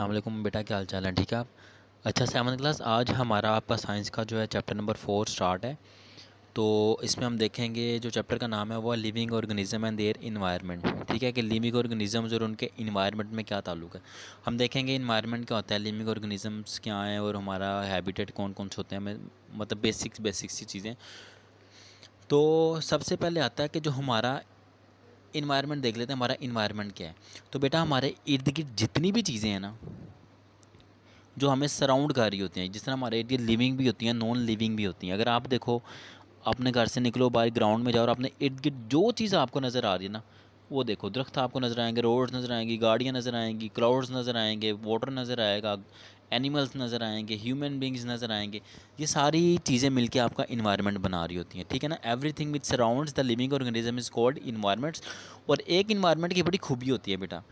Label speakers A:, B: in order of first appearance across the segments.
A: वालेकुम बेटा, क्या हाल चाल है? ठीक है आप? अच्छा, 7th क्लास। आज हमारा आपका साइंस का जो है चैप्टर नंबर 4 स्टार्ट है। तो इसमें हम देखेंगे, जो चैप्टर का नाम है वो है living organism and their environment. ठीक है, कि लिविंग ऑर्गेनिजम्स और उनके इन्वायरमेंट में क्या ताल्लुक है। हम देखेंगे इन्वायरमेंट क्या होता है, लिविंग ऑर्गेनिजम्स क्या हैं और हमारा हैबिटेट कौन कौन से होते हैं, हमें मतलब बेसिक सी चीज़ें। तो सबसे पहले आता है कि जो हमारा इन्वायरमेंट देख लेते हैं, हमारा इन्वायरमेंट क्या है। तो बेटा, हमारे इर्द गिर्द जितनी भी चीज़ें हैं ना, जो हमें सराउंड कर रही होती हैं, जिस तरह हमारे इर्द गिर्द लिविंग भी होती हैं, नॉन लिविंग भी होती हैं। अगर आप देखो, अपने घर से निकलो, बाहर ग्राउंड में जाओ और अपने इर्द गिर्द जो चीज़ आपको नज़र आ रही है ना, वो देखो। दरख्त आपको नज़र आएंगे, रोड्स नज़र आएंगी, गाड़ियाँ नज़र आएंगी, क्लाउड्स नज़र आएंगे, वाटर नज़र आएगा, एनिमल्स नज़र आएंगे, ह्यूमन बींग्स नज़र आएंगे। ये सारी चीज़ें मिलकर आपका इन्वायरमेंट बना रही होती हैं। ठीक है ना। Everything which surrounds the living organism is called environments. और एक इन्वायरमेंट की बड़ी खूबी होती है बेटा,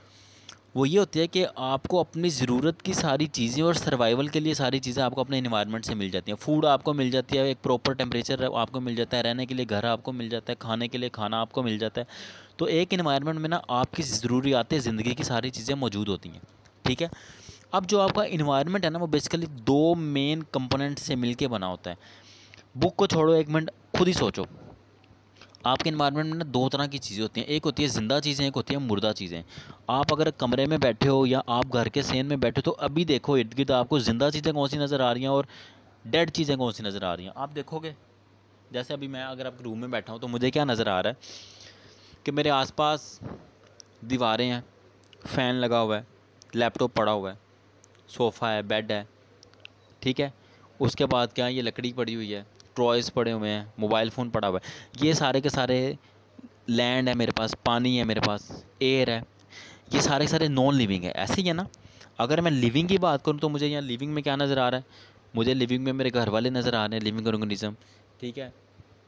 A: वो ये होती है कि आपको अपनी ज़रूरत की सारी चीज़ें और सर्वाइवल के लिए सारी चीज़ें आपको अपने इन्वायरमेंट से मिल जाती हैं। फूड आपको मिल जाती है, एक प्रॉपर टेम्परेचर आपको मिल जाता है, रहने के लिए घर आपको मिल जाता है, खाने के लिए खाना आपको मिल जाता है। तो एक इन्वायरमेंट में ना आपकी ज़रूरियात ज़िंदगी की सारी चीज़ें मौजूद होती हैं। ठीक है। अब जो आपका इन्वायरमेंट है ना, वो बेसिकली दो मेन कंपोनेंट से मिल बना होता है। बुक को छोड़ो, एक मिनट खुद ही सोचो। आपके इन्वायरमेंट में ना दो तरह की चीज़ें होती हैं, एक होती है ज़िंदा चीज़ें, एक होती है मुर्दा चीज़ें। आप अगर कमरे में बैठे हो या आप घर के सेन में बैठे हो, तो अभी देखो इर्द गिर्द आपको ज़िंदा चीज़ें कौन सी नज़र आ रही हैं और डेड चीज़ें कौन सी नज़र आ रही हैं। आप देखोगे, जैसे अभी मैं अगर आपके रूम में बैठा हूँ तो मुझे क्या नज़र आ रहा है कि मेरे आसपास दीवारें हैं, फ़ैन लगा हुआ है, लैपटॉप पड़ा हुआ है, सोफ़ा है, बेड है। ठीक है। उसके बाद क्या है, ये लकड़ी पड़ी हुई है, टॉयज़ पड़े हुए हैं, मोबाइल फ़ोन पड़ा हुआ है। ये सारे के सारे, लैंड है मेरे पास, पानी है मेरे पास, एयर है, ये सारे के सारे नॉन लिविंग है। ऐसे ही है ना। अगर मैं लिविंग की बात करूँ तो मुझे यहाँ लिविंग में क्या नज़र आ रहा है, मुझे लिविंग में मेरे घर वाले नज़र आ रहे हैं, लिविंग ऑर्गेनिज्म। ठीक है।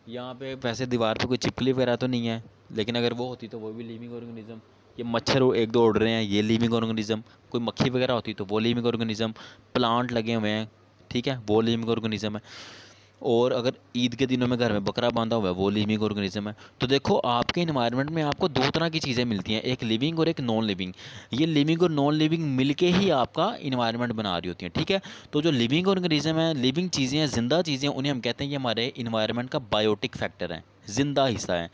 A: यहाँ पे वैसे दीवार पे कोई छिपकली वगैरह तो नहीं है, लेकिन अगर वो होती तो वो भी लिविंग ऑर्गेनिज्म। ये मच्छर एक दो उड़ रहे हैं, ये लिविंग ऑर्गेनिज्म। कोई मक्खी वगैरह होती तो वो लिविंग ऑर्गेनिज्म। प्लांट लगे हुए हैं, ठीक है, वो लिविंग ऑर्गेनिज्म है। और अगर ईद के दिनों में घर में बकरा बांधा हुआ है, वो लिविंग ऑर्गेनिज्म है। तो देखो, आपके इन्वायरमेंट में आपको दो तरह की चीज़ें मिलती हैं, एक लिविंग और एक नॉन लिविंग। ये लिविंग और नॉन लिविंग मिलके ही आपका इन्वायरमेंट बना रही होती हैं। ठीक है। तो जो लिविंग ऑर्गेनिज्म है, लिविंग चीज़ें हैं, ज़िंदा चीज़ें, उन्हें हम कहते हैं ये हमारे इन्वायरमेंट का बायोटिक फैक्टर है, ज़िंदा हिस्सा है।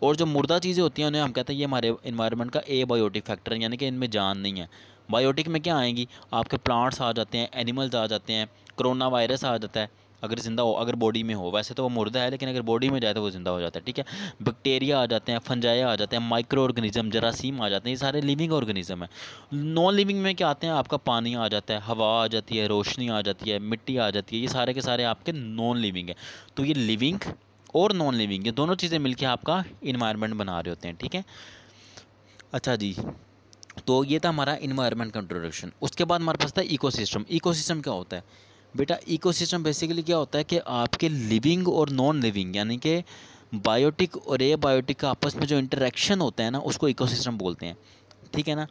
A: और जो मुर्दा चीज़ें होती हैं, उन्हें हम कहते हैं ये हमारे इन्वायरमेंट का ए बायोटिक फैक्टर है, यानी कि इनमें जान नहीं है। बायोटिक में क्या आएंगी, आपके प्लांट्स आ जाते हैं, एनिमल्स आ जाते हैं, कोरोना वायरस आ जाता है अगर ज़िंदा हो, अगर बॉडी में हो। वैसे तो वो मुर्दा है, लेकिन अगर बॉडी में जाए तो वो ज़िंदा हो जाता है। ठीक है। बैक्टीरिया आ जाते हैं, फंजाइया आ जाते हैं, माइक्रो ऑर्गेनिज्म, जरासीम आ जाते हैं, ये सारे लिविंग ऑर्गेनिज्म है। नॉन लिविंग में क्या आते हैं, आपका पानी आ जाता है, हवा आ जाती है, रोशनी आ जाती है, मिट्टी आ जाती है, ये सारे के सारे आपके नॉन लिविंग है। तो ये लिविंग और नॉन लिविंग, ये दोनों चीज़ें मिलकर आपका इन्वायरमेंट बना रहे होते हैं। ठीक है। अच्छा जी, तो ये था हमारा इन्वायरमेंट का इंट्रोडक्शन। उसके बाद हमारे पास था इकोसिस्टम। इकोसिस्टम क्या होता है बेटा? इकोसिस्टम बेसिकली क्या होता है कि आपके लिविंग और नॉन लिविंग, यानी कि बायोटिक और एबायोटिक का आपस में जो इंटरेक्शन होता है ना, उसको इकोसिस्टम बोलते हैं। ठीक है ना।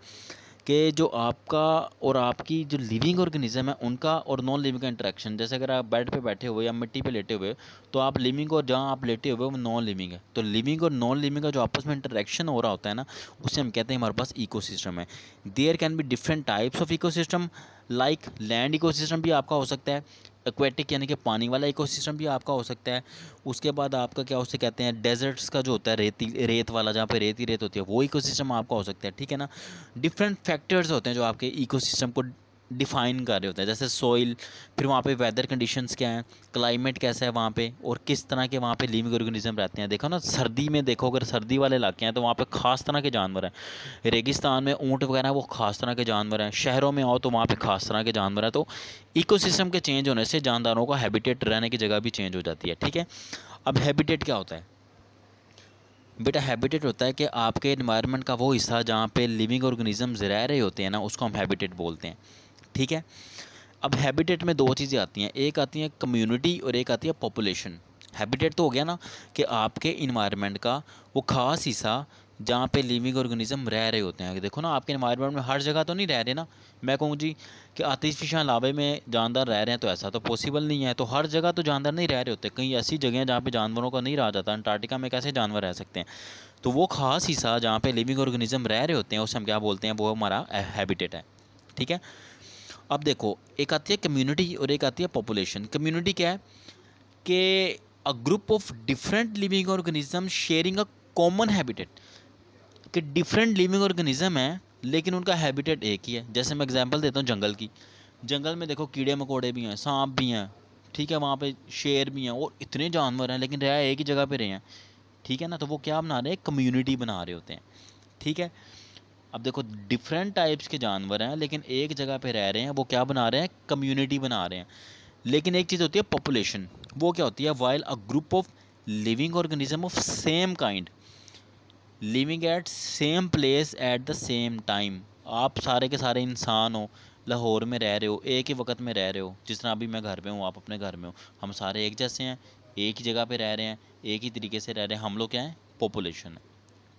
A: कि जो आपका और आपकी जो लिविंग ऑर्गेनिज्म है, उनका और नॉन लिविंग का इंटरेक्शन, जैसे अगर आप बेड पे बैठे हुए या मिट्टी पे लेटे हुए, तो आप लिविंग, और जहाँ आप लेटे हुए वो नॉन लिविंग है। तो लिविंग और नॉन लिविंग का जो आपस में इंटरेक्शन हो रहा होता है ना, उसे हम कहते हैं हमारे पास इकोसिस्टम है। There can be different types of ecosystem, like land ecosystem भी आपका हो सकता है, एक्वेटिक यानी कि पानी वाला इकोसिस्टम भी आपका हो सकता है। उसके बाद आपका क्या उसे कहते हैं, डेजर्ट्स का जो होता है, रेत वाला, जहाँ पे रेत ही रेत होती है, वो इकोसिस्टम आपका हो सकता है। ठीक है ना। डिफरेंट फैक्टर्स होते हैं जो आपके इकोसिस्टम को डिफाइन कर रहे होते हैं, जैसे सोइल, फिर वहाँ पे वेदर कंडीशंस क्या हैं, क्लाइमेट कैसा है वहाँ पे, और किस तरह के वहाँ पे लिविंग ऑर्गेनिज्म रहते हैं। देखो ना, सर्दी में देखो, अगर सर्दी वाले इलाके हैं तो वहाँ पे ख़ास तरह के जानवर हैं। रेगिस्तान में ऊँट वगैरह वो ख़ास तरह के जानवर हैं। शहरों में आओ तो वहाँ पे ख़ास तरह के जानवर हैं। तो इकोसिस्टम के चेंज होने से जानदारों का हैबिटेट, रहने की जगह भी चेंज हो जाती है। ठीक है। अब हैबिटेट क्या होता है बेटा? हैबिटेट होता है कि आपके एनवायरनमेंट का वो हिस्सा जहाँ पे लिविंग ऑर्गेनिजम्स रह रहे होते हैं ना, उसको हम हैबिटेट बोलते हैं। ठीक है। अब हैबिटेट में दो चीज़ें आती हैं, एक आती है कम्युनिटी और एक आती है पॉपुलेशन। हैबिटेट तो हो गया ना कि आपके इन्वायरमेंट का वो ख़ास हिस्सा जहाँ पे लिविंग ऑर्गेनिज्म रह रहे होते हैं। देखो ना, आपके इन्वायरमेंट में हर जगह तो नहीं रह रहे ना। मैं कहूँ जी कि आतिशिफिशियल लावे में जानदार रह रहे हैं, तो ऐसा तो पॉसिबल नहीं है। तो हर जगह तो जानदार नहीं रह रहे होते, कई ऐसी जगह हैं जहाँ पे जानवरों का नहीं रहा जाता। अंटार्कटिका में कैसे जानवर रह सकते हैं? तो वो ख़ास हिस्सा जहाँ पे लिविंग ऑर्गेनिज्म रह रहे होते हैं, उसे हम क्या बोलते हैं, वो हमारा हैबिटेट है। ठीक है। अब देखो, एक आती है कम्युनिटी और एक आती है पॉपुलेशन। कम्युनिटी क्या है कि a group of different living organism sharing a common habitat, कि डिफरेंट लिविंग ऑर्गेनिज्म है लेकिन उनका हैबिटेट एक ही है। जैसे मैं एग्जांपल देता हूँ जंगल की। जंगल में देखो कीड़े मकोड़े भी हैं, सांप भी हैं, ठीक है, वहाँ पे शेर भी हैं और इतने जानवर हैं, लेकिन रह एक ही जगह पे रहे हैं, ठीक है ना। तो वो क्या बना रहे हैं, कम्युनिटी बना रहे होते हैं, ठीक है। अब देखो डिफरेंट टाइप्स के जानवर हैं लेकिन एक जगह पे रह रहे हैं, वो क्या बना रहे हैं, कम्युनिटी बना रहे हैं। लेकिन एक चीज़ होती है पॉपुलेशन, वो क्या होती है, while a group of living organism of same kind living at same place at the same time. आप सारे के सारे इंसान हो, लाहौर में रह रहे हो, एक ही वक्त में रह रहे हो, जिस तरह अभी मैं घर पे हूँ, आप अपने घर में हो, हम सारे एक जैसे हैं, एक ही जगह पे रह रहे हैं, एक ही तरीके से रह रहे हैं, हम लोग क्या हैं, पॉपुलेशन है,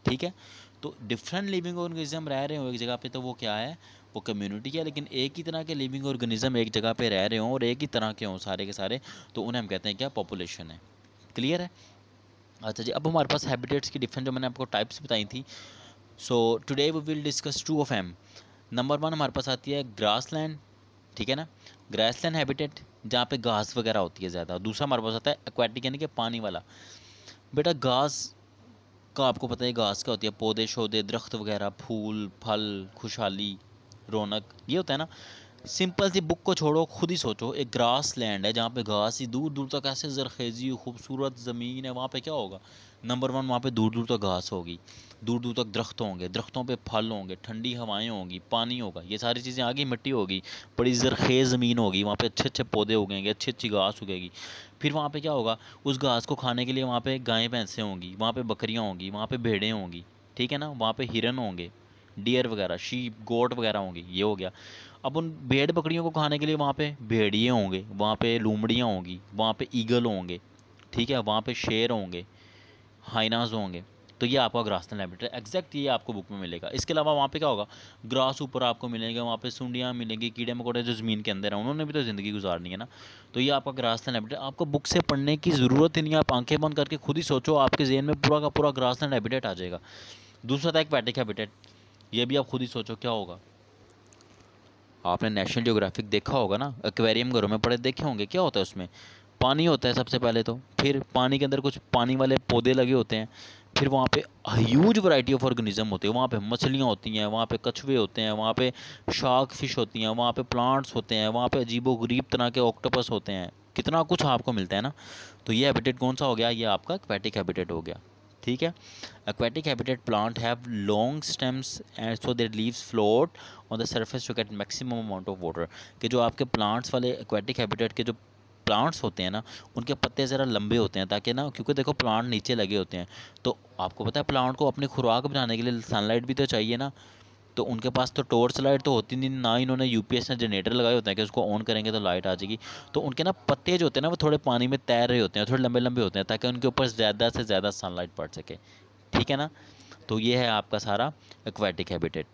A: ठीक है। तो डिफरेंट लिविंग ऑर्गेनिज्म रह रहे हो एक जगह पे, तो वो क्या है, वो कम्युनिटी है। लेकिन एक ही तरह के लिविंग ऑर्गेनिज्म एक जगह पे रह रहे हों और एक ही तरह के हों सारे के सारे, तो उन्हें हम कहते हैं क्या, पॉपुलेशन है। क्लियर है। अच्छा जी, अब हमारे पास हैबिटेट्स की डिफरेंट जो मैंने आपको टाइप्स बताई थी। So today we will discuss two of M. Number 1 हमारे पास आती है ग्रास लैंड, ठीक है ना, ग्रास लैंड हैबिटेट जहाँ पे घास वगैरह होती है ज़्यादा। दूसरा हमारे पास आता है एक्वाटिक यानी कि पानी वाला। बेटा घास का आपको पता है घास क्या होती है, पौधे शौधे दरख्त वगैरह, फूल फल, खुशहाली, रौनक, ये होता है ना। सिंपल सी बुक को छोड़ो, खुद ही सोचो, एक ग्रास लैंड है जहाँ पे घास ही दूर दूर तक ऐसे जरखेज़ी खूबसूरत ज़मीन है, वहाँ पे क्या होगा, नंबर 1 वहाँ पे दूर दूर तक घास होगी, दूर दूर तक दरख्त होंगे, दरख्तों पे फल होंगे, ठंडी हवाएं होंगी, पानी होगा, ये सारी चीज़ें आगे, मिट्टी होगी, बड़ी जरखेज़ ज़मीन होगी, वहाँ पे अच्छे अच्छे पौधे उगेंगे, अच्छी अच्छी घास उगेगी। फिर वहाँ पे क्या होगा, उस घास को खाने के लिए वहाँ पे गायें भैंसें होंगी, वहाँ पे बकरियाँ होंगी, वहाँ पे भेड़ें होंगी, ठीक है ना, वहाँ पे हिरन होंगे, डियर वगैरह, शीप गोट वगैरह होंगी, ये हो गया। अब उन भेड़ बकरियों को खाने के लिए वहाँ पे भेड़िए होंगे, वहाँ पे लूमड़ियाँ होंगी, वहाँ पे ईगल होंगे, ठीक है, वहाँ पे शेर होंगे, हाइनाज होंगे। तो ये आपका ग्रासलैंड हैबिटेट है, एग्जैक्ट ये आपको बुक में मिलेगा। इसके अलावा वहाँ पे क्या होगा, ग्रास ऊपर आपको मिलेगा, वहाँ पे सुंडियाँ मिलेंगी, कीड़े मकोड़े जो ज़मीन के अंदर हैं, उन्होंने भी तो ज़िंदगी गुजारनी है ना। तो ये आपका ग्रासलैंड हैबिटेट, आपको बुक से पढ़ने की ज़रूरत ही नहीं है, आप आंखें बंद करके खुद ही सोचो, आपके जेहन में पूरा का पूरा ग्रासलैंड हैबिटेट आ जाएगा। दूसरा था एक्वेटिक हैबिटेट, ये भी आप खुद ही सोचो क्या होगा। आपने नेशनल ज्योग्राफिक देखा होगा ना, एक्वेरियम घरों में पड़े देखे होंगे, क्या होता है उसमें, पानी होता है सबसे पहले तो, फिर पानी के अंदर कुछ पानी वाले पौधे लगे होते हैं, फिर वहाँ पे ह्यूज वैरायटी ऑफ ऑर्गेनिज्म होते हैं, वहाँ पे मछलियाँ होती हैं, वहाँ पे कछुए होते हैं, वहाँ पे शार्क फिश होती हैं, वहाँ पे प्लांट्स होते हैं, वहाँ पे अजीबोगरीब तरह के ऑक्टोपस होते हैं, कितना कुछ आपको मिलता है ना। तो ये हैबिटेट कौन सा हो गया, ये आपका एक्वेटिक हैबिटेट हो गया, ठीक है। aquatic habitat plant have long stems and so their leaves float on the surface to get maximum amount of water। कि जो आपके प्लांट्स वाले aquatic habitat के जो प्लांट्स होते हैं ना, उनके पत्ते ज़रा लंबे होते हैं, ताकि ना, क्योंकि देखो प्लांट नीचे लगे होते हैं, तो आपको पता है प्लांट को अपनी खुराक बनाने के लिए सनलाइट भी तो चाहिए ना। तो उनके पास तो टॉर्च लाइट तो होती नहीं ना, इन्होंने यूपीएस में जनरेटर लगाए होते हैं कि उसको ऑन करेंगे तो लाइट आ जाएगी। तो उनके ना पत्ते जो होते हैं ना, वो थोड़े पानी में तैर रहे होते हैं, थोड़े लंबे लंबे होते हैं, ताकि उनके ऊपर ज़्यादा से ज़्यादा सनलाइट पड़ सके, ठीक है ना। तो ये है आपका सारा एक्वेटिक हैबिटेट।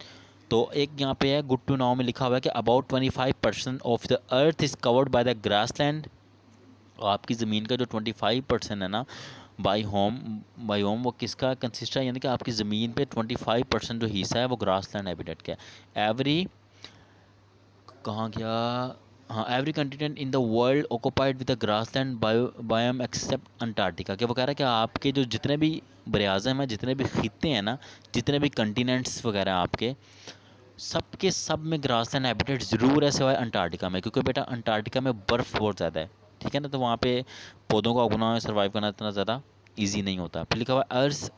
A: तो एक यहाँ पे है गुड टू नाउ में लिखा हुआ है कि about 25% of the earth is covered by the grass land. आपकी ज़मीन का जो 25% है ना, बाई होम वो किसका कंसिस्ट है, यानी कि आपकी ज़मीन पे 25% जो हिस्सा है वो ग्रास लैंड हैबिटेट का है। एवरी कहाँ गया, हाँ, every continent in the world occupied with the grass land biome except Antarctica. क्या वो कह रहा है कि आपके जो जितने भी बराज़म हैं, जितने भी खित्ते हैं ना, जितने भी कंटिनेंट्स वगैरह आपके, सब के सब में ग्रास लैंड हैबिटेट ज़रूर है, सिवाय अंटार्कटिका में, क्योंकि बेटा अंटार्कटिका में बर्फ़ बहुत ज़्यादा है, ठीक है ना। तो वहाँ पे पौधों का उगना सर्वाइव करना इतना ज़्यादा ईजी नहीं होता। फिर लिखा हुआ earth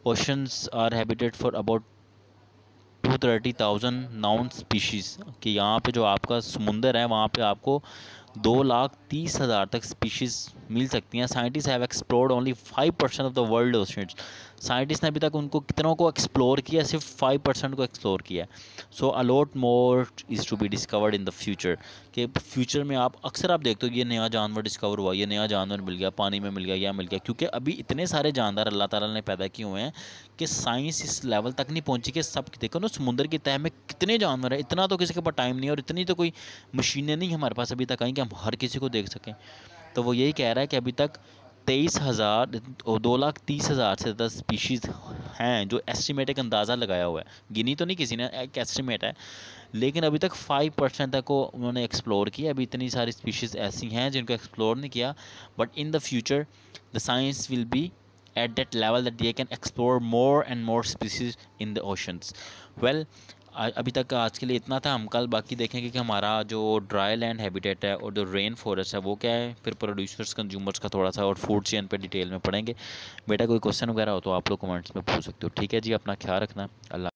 A: oceans are habitat for about 230,000 known species, कि यहाँ पे जो आपका समुंदर है वहाँ पे आपको 2,30,000 तक स्पीशीज़ मिल सकती हैं। Scientist have explored only 5% of the world oceans. Scientist ने अभी तक उनको कितनों को एक्सप्लोर किया, सिर्फ 5% को एक्सप्लोर किया। So a lot more is to be discovered in the future, कि फ्यूचर में आप अक्सर आप देखते हो कि ये नया जानवर डिस्कवर हुआ, ये नया जानवर मिल गया, पानी में मिल गया, या मिल गया, क्योंकि अभी इतने सारे जानदार अल्लाह ताला ने पैदा किए हुए हैं कि साइंस इस लेवल तक नहीं पहुंची कि सब देखो ना, समुद्र की तह में कितने जानवर हैं, इतना तो किसी के पास टाइम नहीं है और इतनी तो कोई मशीनें नहीं हमारे पास अभी तक आई कि हम हर किसी को देख सकें। तो वो यही कह रहा है कि अभी तक 23,000 और 2,30,000 से ज़्यादा स्पीशीज़ हैं, जो एस्टिमेट एक अंदाज़ा लगाया हुआ है, गिनी तो नहीं किसी ने, एक एस्टिमेट है, लेकिन अभी तक 5% तक को उन्होंने एक्सप्लोर किया। अभी इतनी सारी स्पीशीज़ ऐसी हैं जिनको एक्सप्लोर नहीं किया, but in the future the science will be at that level that they can explore more and more species in the oceans. well अभी तक आज के लिए इतना था। हम कल बाकी देखेंगे कि हमारा जो ड्राई लैंड हैबिटेट है और जो रेन फॉरेस्ट है वो क्या है, फिर प्रोड्यूसर्स कंज्यूमर्स का थोड़ा सा और फूड चेन पे डिटेल में पढ़ेंगे। बेटा कोई क्वेश्चन वगैरह हो तो आप लोग कमेंट्स में पूछ सकते हो। ठीक है जी, अपना ख्याल रखना। अल्लाह।